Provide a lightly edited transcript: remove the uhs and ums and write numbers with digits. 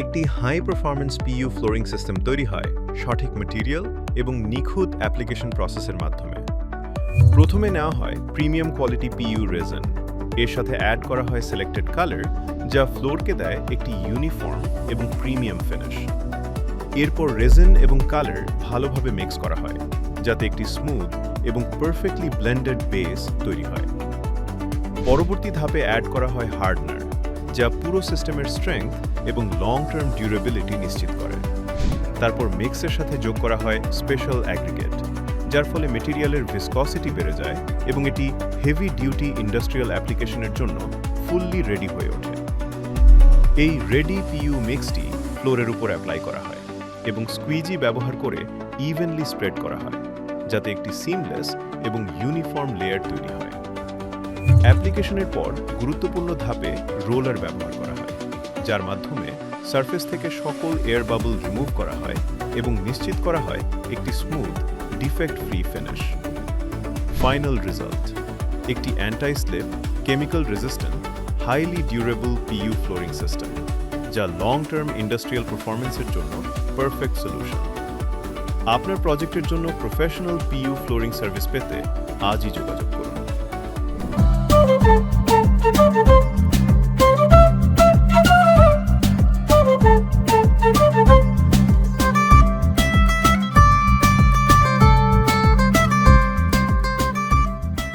একটি high performance PU flooring system তৈরি হয় সঠিক ম্যাটেরিয়াল এবং নিখুঁত অ্যাপ্লিকেশন প্রসেসের মাধ্যমে। প্রথমে নেওয়া হয় প্রিমিয়াম কোয়ালিটি পিইউ রেজিন। এর সাথে অ্যাড করা হয় সিলেক্টেড কালার, যা ফ্লোরকে দেয় একটি ইউনিফর্ম এবং প্রিমিয়াম ফিনিশ। এরপর রেজিন এবং কালার ভালোভাবে মিক্স করা হয়, যাতে একটি স্মুথ এবং পারফেক্টলি ব্লেন্ডেড বেস তৈরি হয়। পরবর্তী ধাপে অ্যাড করা হয় হার্ডনার, যা পুরো সিস্টেমের স্ট্রেংথ এবং লং টার্ম ডিউরেবিলিটি নিশ্চিত করে। তারপর মিক্সের সাথে যোগ করা হয় স্পেশাল অ্যাগ্রিগেট, যার ফলে মেটেরিয়ালের ভিসকসিটি বেড়ে যায় এবং এটি হেভি ডিউটি ইন্ডাস্ট্রিয়াল অ্যাপ্লিকেশনের জন্য ফুললি রেডি হয়ে ওঠে। এই রেডি পিইউ মিক্সটি ফ্লোরের উপর অ্যাপ্লাই করা হয় এবং স্কুইজি ব্যবহার করে ইভেনলি স্প্রেড করা হয়, যাতে একটি সিমলেস এবং ইউনিফর্ম লেয়ার তৈরি হয়। অ্যাপ্লিকেশনের পর গুরুত্বপূর্ণ ধাপে রোলার ব্যবহার করা হয়, যার মাধ্যমে সারফেস থেকে সকল এয়ার বাবল রিমুভ করা হয় এবং নিশ্চিত করা হয় একটি smooth, defect free finish. Final result একটি anti slip, chemical resistant, highly durable PU flooring system, যা লং টার্ম ইন্ডাস্ট্রিয়াল পারফরম্যান্সের জন্য পারফেক্ট সলিউশন। আপনার প্রজেক্টের জন্য প্রফেশনাল পিইউ ফ্লোরিং সার্ভিস পেতে আজই যোগাযোগ করুন।